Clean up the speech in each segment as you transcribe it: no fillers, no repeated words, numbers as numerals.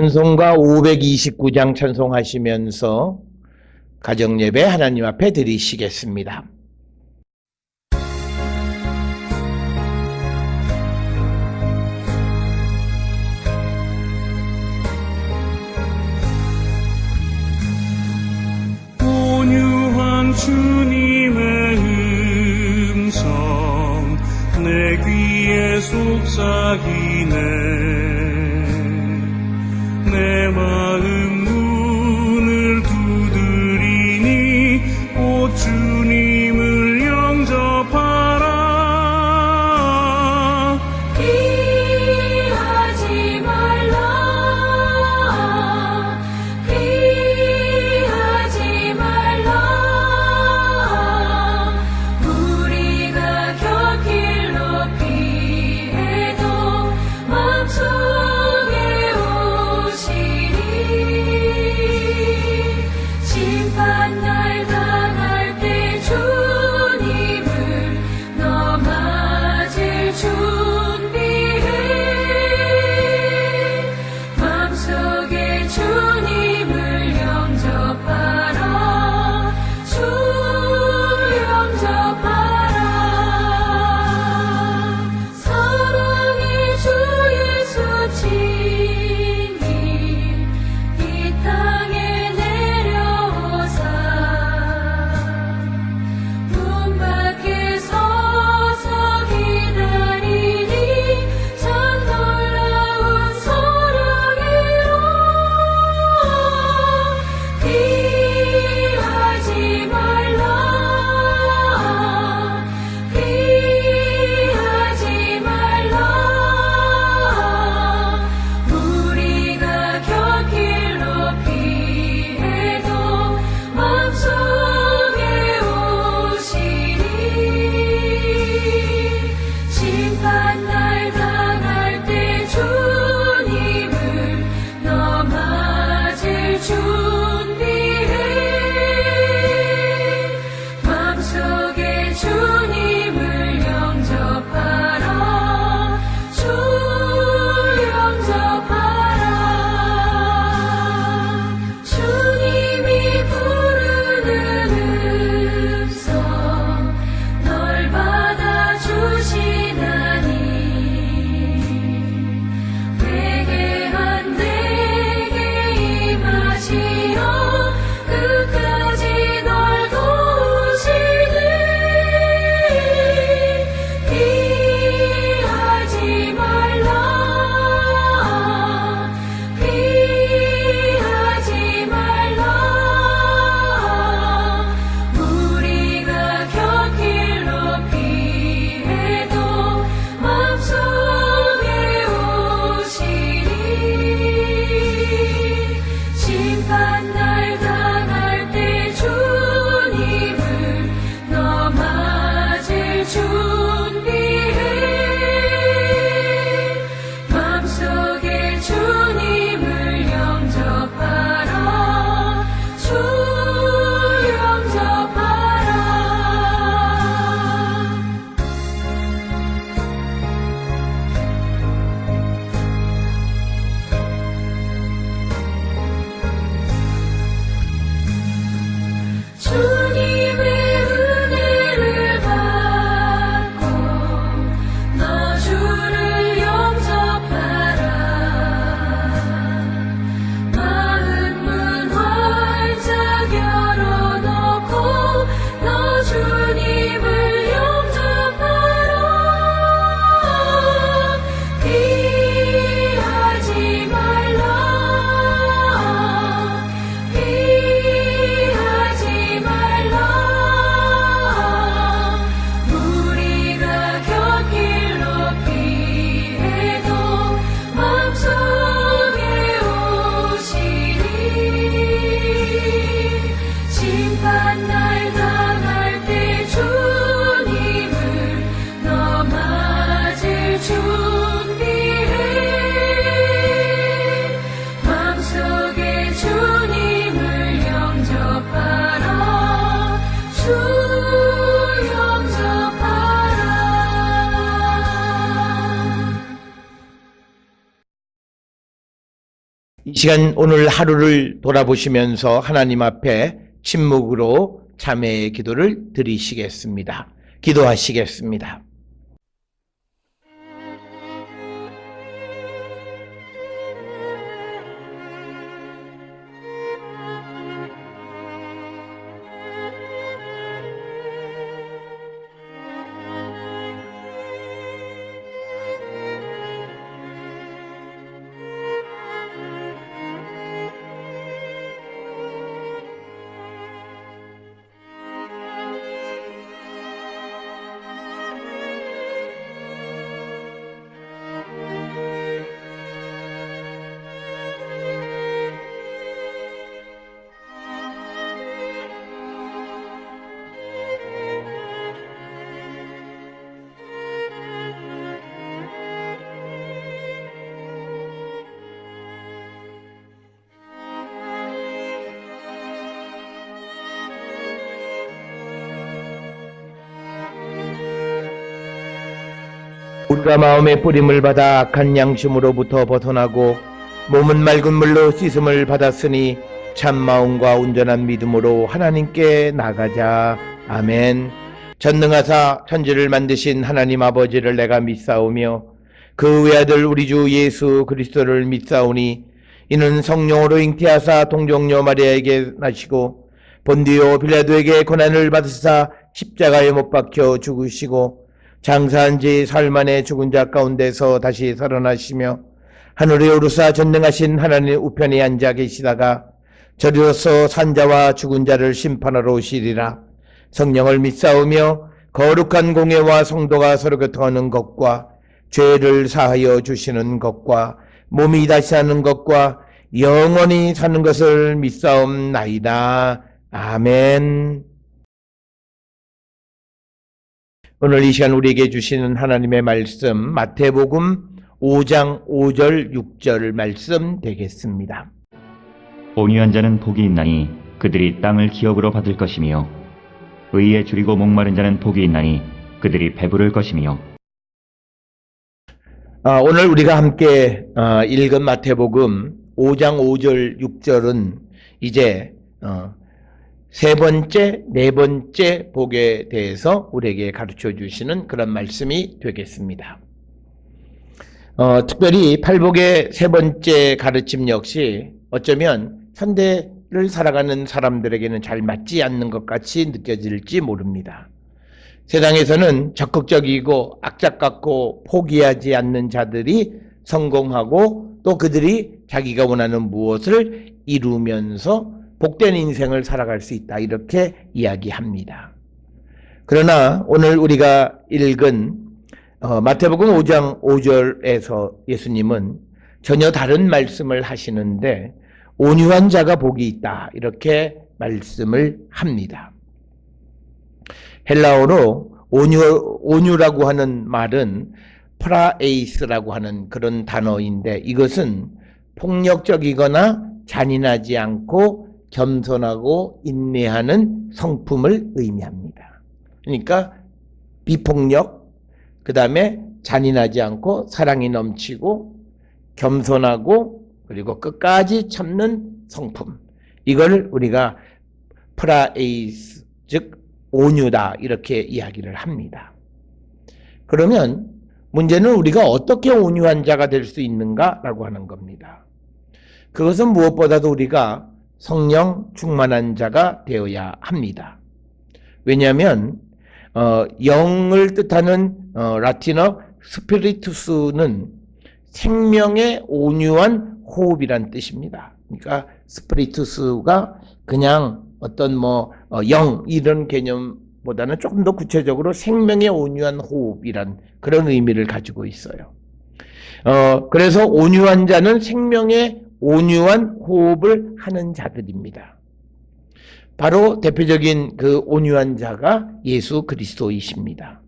찬송가 529장 찬송하시면서 가정예배 하나님 앞에 드리시겠습니다. 온유한 주님의 음성 내 귀에 속삭이네. 내 마음 문을 두드리니 곧 주님을 영접하라. 피하지 말라. 피하지 말라. 우리가 곁길로 피해도 맘속에 오시리. 이 시간 오늘 하루를 돌아보시면서 하나님 앞에 침묵으로 참회의 기도를 드리시겠습니다. 기도하시겠습니다. 우리가 마음의 뿌림을 받아 악한 양심으로부터 벗어나고 몸은 맑은 물로 씻음을 받았으니 참 마음과 온전한 믿음으로 하나님께 나가자. 아멘. 전능하사 천지를 만드신 하나님 아버지를 내가 믿사오며 그 외아들 우리 주 예수 그리스도를 믿사오니 이는 성령으로 잉태하사 동정녀 마리아에게 나시고 본디오 빌라도에게 고난을 받으사 십자가에 못 박혀 죽으시고 장사한 지 사흘 만에 죽은 자 가운데서 다시 살아나시며 하늘에 오르사 전능하신 하나님 우편에 앉아 계시다가 저리로서 산자와 죽은 자를 심판하러 오시리라. 성령을 믿사오며 거룩한 공예와 성도가 서로 교통하는 것과 죄를 사하여 주시는 것과 몸이 다시 사는 것과 영원히 사는 것을 믿사옵나이다. 아멘. 오늘 이 시간 우리에게 주시는 하나님의 말씀 마태복음 5장 5절 6절 말씀 되겠습니다. 온유한 자는 복이 있나니 그들이 땅을 기업으로 받을 것이며 의에 줄이고 목마른 자는 복이 있나니 그들이 배부를 것이며. 오늘 우리가 함께 읽은 마태복음 5장 5절 6절은 이제 세 번째, 네 번째 복에 대해서 우리에게 가르쳐 주시는 그런 말씀이 되겠습니다. 특별히 팔복의 세 번째 가르침 역시 어쩌면 현대를 살아가는 사람들에게는 잘 맞지 않는 것 같이 느껴질지 모릅니다. 세상에서는 적극적이고 악착 같고 포기하지 않는 자들이 성공하고 또 그들이 자기가 원하는 무엇을 이루면서 복된 인생을 살아갈 수 있다, 이렇게 이야기합니다. 그러나 오늘 우리가 읽은 마태복음 5장 5절에서 예수님은 전혀 다른 말씀을 하시는데 온유한 자가 복이 있다, 이렇게 말씀을 합니다. 헬라어로 온유라고 하는 말은 프라에이스라고 하는 그런 단어인데 이것은 폭력적이거나 잔인하지 않고 겸손하고 인내하는 성품을 의미합니다. 그러니까 비폭력, 그 다음에 잔인하지 않고 사랑이 넘치고 겸손하고 그리고 끝까지 참는 성품, 이걸 우리가 프라에이스, 즉 온유다, 이렇게 이야기를 합니다. 그러면 문제는 우리가 어떻게 온유한 자가 될 수 있는가라고 하는 겁니다. 그것은 무엇보다도 우리가 성령 충만한 자가 되어야 합니다. 왜냐하면 영을 뜻하는 라틴어 스피리투스는 생명의 온유한 호흡이란 뜻입니다. 그러니까 스피리투스가 그냥 어떤 영 이런 개념보다는 조금 더 구체적으로 생명의 온유한 호흡이란 그런 의미를 가지고 있어요. 그래서 온유한 자는 생명의 온유한 호흡을 하는 자들입니다. 바로 대표적인 그 온유한 자가 예수 그리스도이십니다.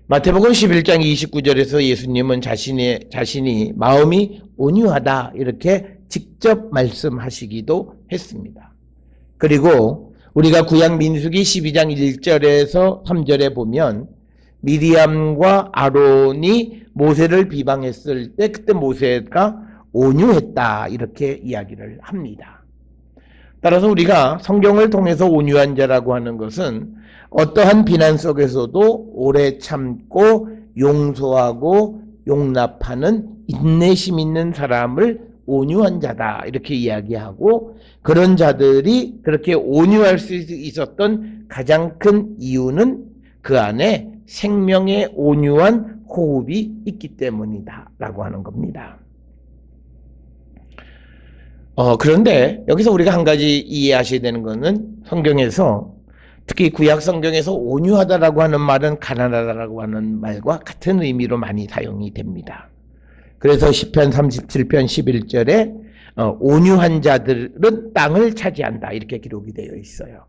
마태복음 11장 29절에서 예수님은 자신이 마음이 온유하다, 이렇게 직접 말씀하시기도 했습니다. 그리고 우리가 구약 민수기 12장 1절에서 3절에 보면 미리암과 아론이 모세를 비방했을 때 그때 모세가 온유했다 이렇게 이야기를 합니다. 따라서 우리가 성경을 통해서 온유한 자라고 하는 것은 어떠한 비난 속에서도 오래 참고 용서하고 용납하는 인내심 있는 사람을 온유한 자다 이렇게 이야기하고, 그런 자들이 그렇게 온유할 수 있었던 가장 큰 이유는 그 안에 생명의 온유한 호흡이 있기 때문이다 라고 하는 겁니다. 그런데 여기서 우리가 한 가지 이해하셔야 되는 것은, 성경에서 특히 구약 성경에서 온유하다라고 하는 말은 가난하다라고 하는 말과 같은 의미로 많이 사용이 됩니다. 그래서 시편 37편 11절에 온유한 자들은 땅을 차지한다 이렇게 기록이 되어 있어요.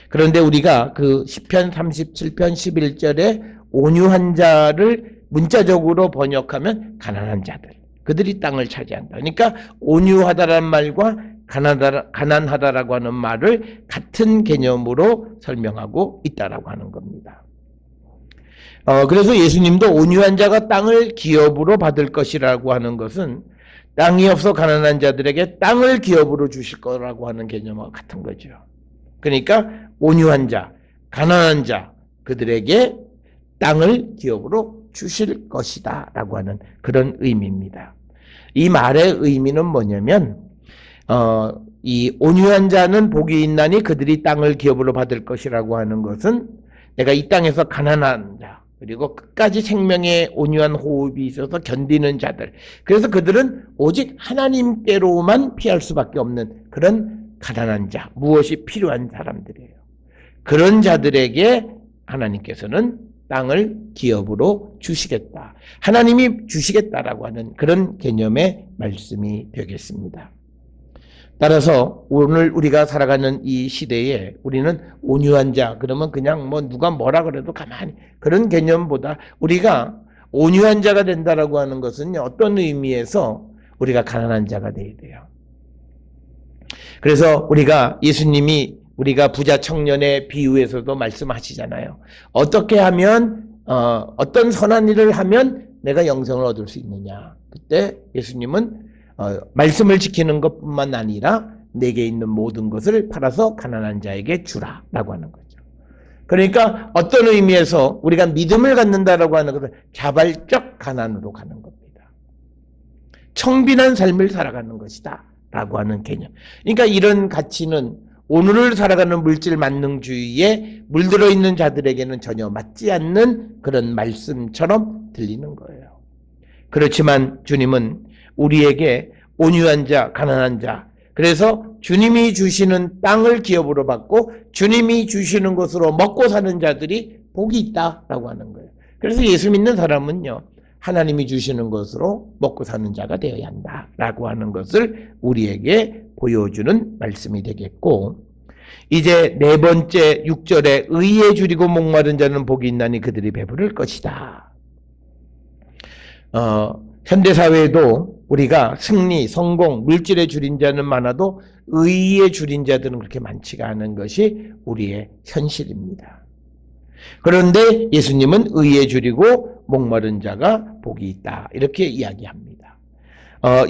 그런데 우리가 그 시편 37편 11절에 온유한 자를 문자적으로 번역하면 가난한 자들, 그들이 땅을 차지한다. 그러니까 온유하다라는 말과 가난하다라고 하는 말을 같은 개념으로 설명하고 있다라고 하는 겁니다. 그래서 예수님도 온유한 자가 땅을 기업으로 받을 것이라고 하는 것은 땅이 없어 가난한 자들에게 땅을 기업으로 주실 거라고 하는 개념과 같은 거죠. 그러니까 온유한 자, 가난한 자, 그들에게 땅을 기업으로 주실 것이다 라고 하는 그런 의미입니다. 이 말의 의미는 뭐냐면, 이 온유한 자는 복이 있나니 그들이 땅을 기업으로 받을 것이라고 하는 것은, 내가 이 땅에서 가난한 자, 그리고 끝까지 생명의 온유한 호흡이 있어서 견디는 자들, 그래서 그들은 오직 하나님께로만 피할 수밖에 없는 그런 가난한 자, 무엇이 필요한 사람들이에요. 그런 자들에게 하나님께서는 땅을 기업으로 주시겠다, 하나님이 주시겠다라고 하는 그런 개념의 말씀이 되겠습니다. 따라서 오늘 우리가 살아가는 이 시대에 우리는 온유한 자, 그러면 그냥 뭐 누가 뭐라 그래도 가만히, 그런 개념보다 우리가 온유한 자가 된다라고 하는 것은 어떤 의미에서 우리가 가난한 자가 돼야 돼요. 그래서 예수님이 우리가 부자 청년의 비유에서도 말씀하시잖아요. 어떻게 하면 어떤 선한 일을 하면 내가 영생을 얻을 수 있느냐. 그때 예수님은 말씀을 지키는 것뿐만 아니라 내게 있는 모든 것을 팔아서 가난한 자에게 주라 라고 하는 거죠. 그러니까 어떤 의미에서 우리가 믿음을 갖는다라고 하는 것은 자발적 가난으로 가는 겁니다. 청빈한 삶을 살아가는 것이다 라고 하는 개념. 그러니까 이런 가치는 오늘을 살아가는 물질 만능주의에 물들어 있는 자들에게는 전혀 맞지 않는 그런 말씀처럼 들리는 거예요. 그렇지만 주님은 우리에게 온유한 자, 가난한 자, 그래서 주님이 주시는 땅을 기업으로 받고 주님이 주시는 것으로 먹고 사는 자들이 복이 있다라고 하는 거예요. 그래서 예수 믿는 사람은요, 하나님이 주시는 것으로 먹고 사는 자가 되어야 한다라고 하는 것을 우리에게 보여주는 말씀이 되겠고, 이제 네 번째 6절에 의에 줄이고 목마른 자는 복이 있나니 그들이 배부를 것이다. 현대사회에도 우리가 승리, 성공, 물질에 줄인 자는 많아도 의에 줄인 자들은 그렇게 많지가 않은 것이 우리의 현실입니다. 그런데 예수님은 의에 줄이고 목마른 자가 복이 있다 이렇게 이야기합니다.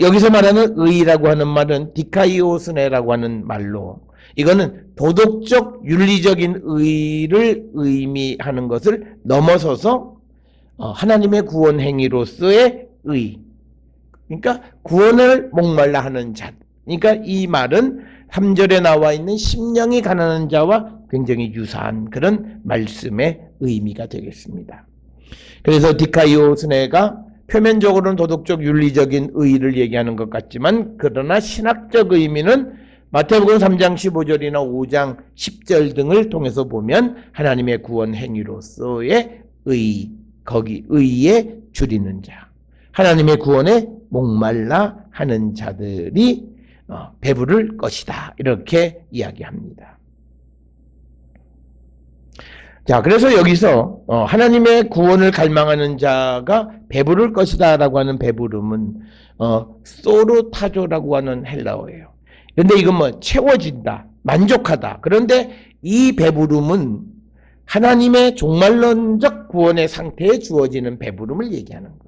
여기서 말하는 의라고 하는 말은 디카이오스네라고 하는 말로, 이거는 도덕적 윤리적인 의를 의미하는 것을 넘어서서 하나님의 구원 행위로서의 의, 그러니까 구원을 목말라 하는 자. 그러니까 이 말은 3절에 나와 있는 심령이 가난한 자와 굉장히 유사한 그런 말씀의 의미가 되겠습니다. 그래서 디카이오스네가 표면적으로는 도덕적 윤리적인 의의를 얘기하는 것 같지만, 그러나 신학적 의미는 마태복음 3장 15절이나 5장 10절 등을 통해서 보면 하나님의 구원 행위로서의 의, 거기 의에 줄이는 자, 하나님의 구원에 목말라 하는 자들이 배부를 것이다 이렇게 이야기합니다. 자, 그래서 여기서 하나님의 구원을 갈망하는 자가 배부를 것이다 라고 하는 배부름은 소르타조라고 하는 헬라어예요. 그런데 이건 뭐 채워진다, 만족하다. 그런데 이 배부름은 하나님의 종말론적 구원의 상태에 주어지는 배부름을 얘기하는 거예요.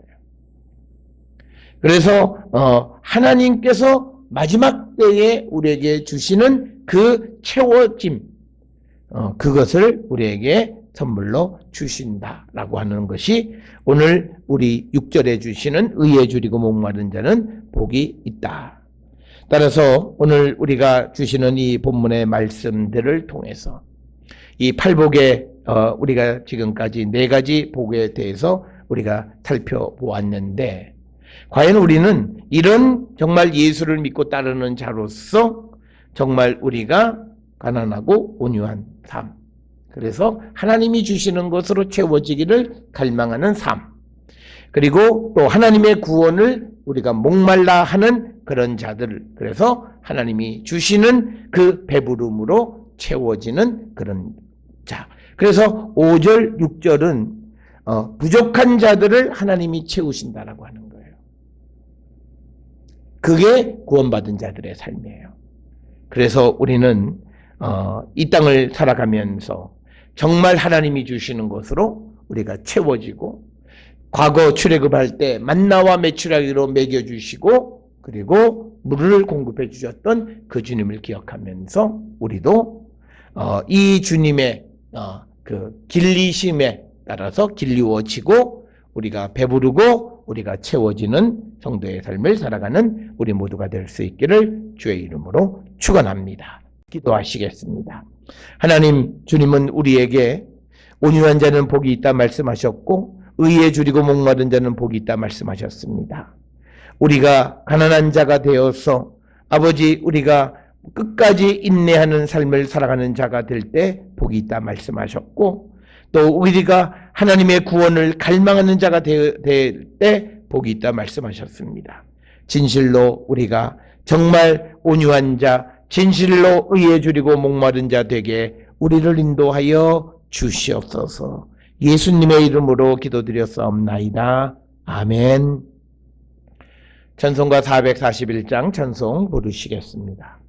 그래서 하나님께서 마지막 때에 우리에게 주시는 그 채워짐, 그것을 우리에게 선물로 주신다라고 하는 것이 오늘 우리 6절에 주시는 의에 줄이고 목마른 자는 복이 있다. 따라서 오늘 우리가 주시는 이 본문의 말씀들을 통해서 이 팔복에 우리가 지금까지 4가지 복에 대해서 우리가 살펴보았는데, 과연 우리는 이런 정말 예수를 믿고 따르는 자로서 정말 우리가 가난하고 온유한 삶, 그래서 하나님이 주시는 것으로 채워지기를 갈망하는 삶, 그리고 또 하나님의 구원을 우리가 목말라 하는 그런 자들, 그래서 하나님이 주시는 그 배부름으로 채워지는 그런 자. 그래서 5절, 6절은 부족한 자들을 하나님이 채우신다라고 하는 거예요. 그게 구원받은 자들의 삶이에요. 그래서 우리는 이 땅을 살아가면서 정말 하나님이 주시는 것으로 우리가 채워지고, 과거 출애굽할 때 만나와 메추라기로 먹여주시고 그리고 물을 공급해 주셨던 그 주님을 기억하면서 우리도 이 주님의 그 길리심에 따라서 길리워지고 우리가 배부르고 우리가 채워지는 성도의 삶을 살아가는 우리 모두가 될 수 있기를 주의 이름으로 축원합니다. 기도하시겠습니다. 하나님, 주님은 우리에게 온유한 자는 복이 있다 말씀하셨고 의에 줄이고 목마른 자는 복이 있다 말씀하셨습니다. 우리가 가난한 자가 되어서 아버지 우리가 끝까지 인내하는 삶을 살아가는 자가 될 때 복이 있다 말씀하셨고, 또 우리가 하나님의 구원을 갈망하는 자가 될 때 복이 있다 말씀하셨습니다. 진실로 우리가 정말 온유한 자, 진실로 의에 줄이고 목마른 자 되게 우리를 인도하여 주시옵소서. 예수님의 이름으로 기도드렸사옵나이다. 아멘. 찬송가 441장 찬송 부르시겠습니다.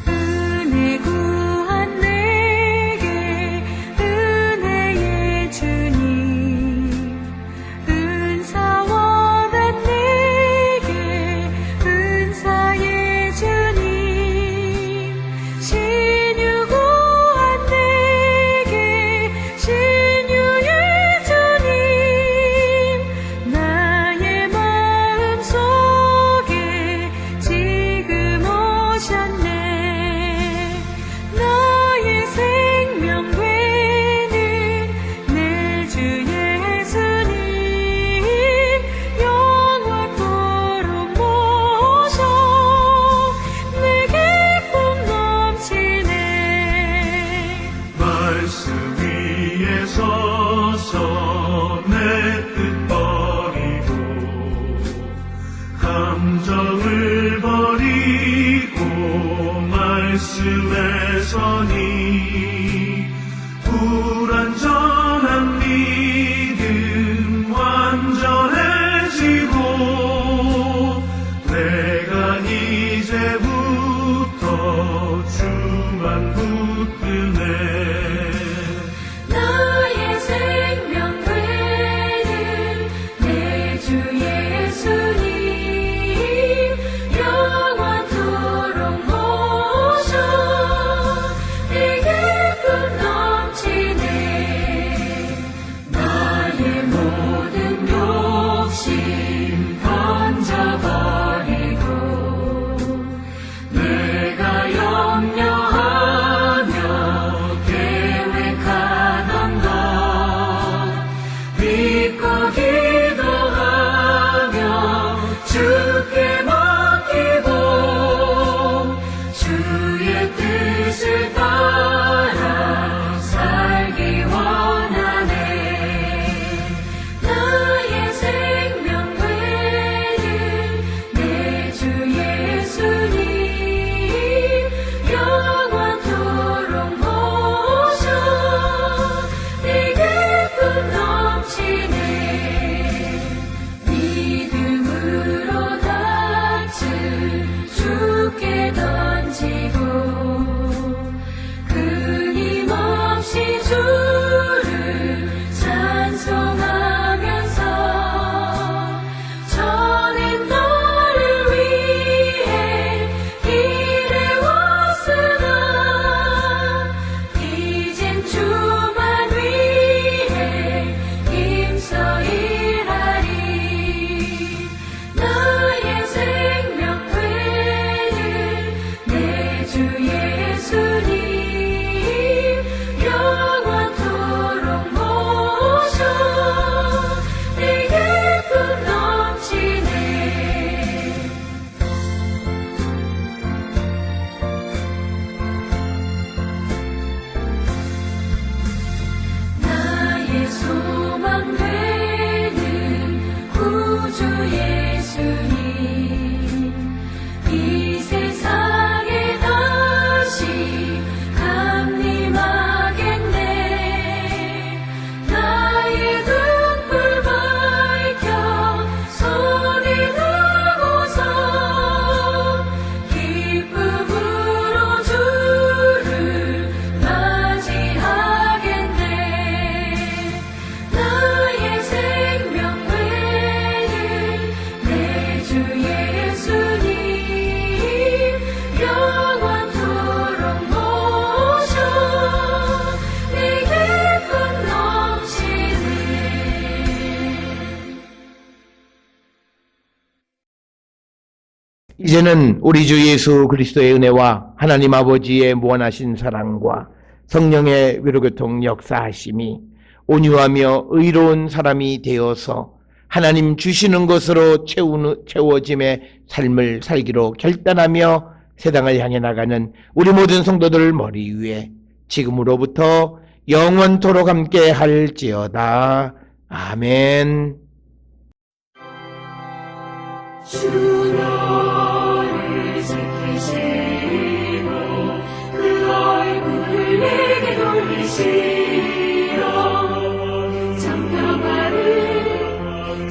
은혜 구한 내게 은혜의 주님, 은사 원한 내게 은사의 주님, 신유 구한 내게 신유의 이제는 우리 주 예수 그리스도의 은혜와 하나님 아버지의 무한하신 사랑과 성령의 위로교통 역사하심이 온유하며 의로운 사람이 되어서 하나님 주시는 것으로 채워짐의 삶을 살기로 결단하며 세상을 향해 나가는 우리 모든 성도들 머리 위에 지금으로부터 영원토록 함께 할지어다. 아멘. 주 너를 지키시고 그 얼굴을 내게 돌리시어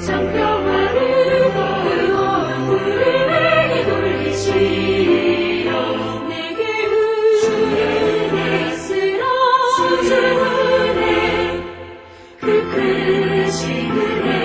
장평화를 그 얼굴을 내게 돌리시어 내게 은혜 쓰라 주 은혜 그 크신 은혜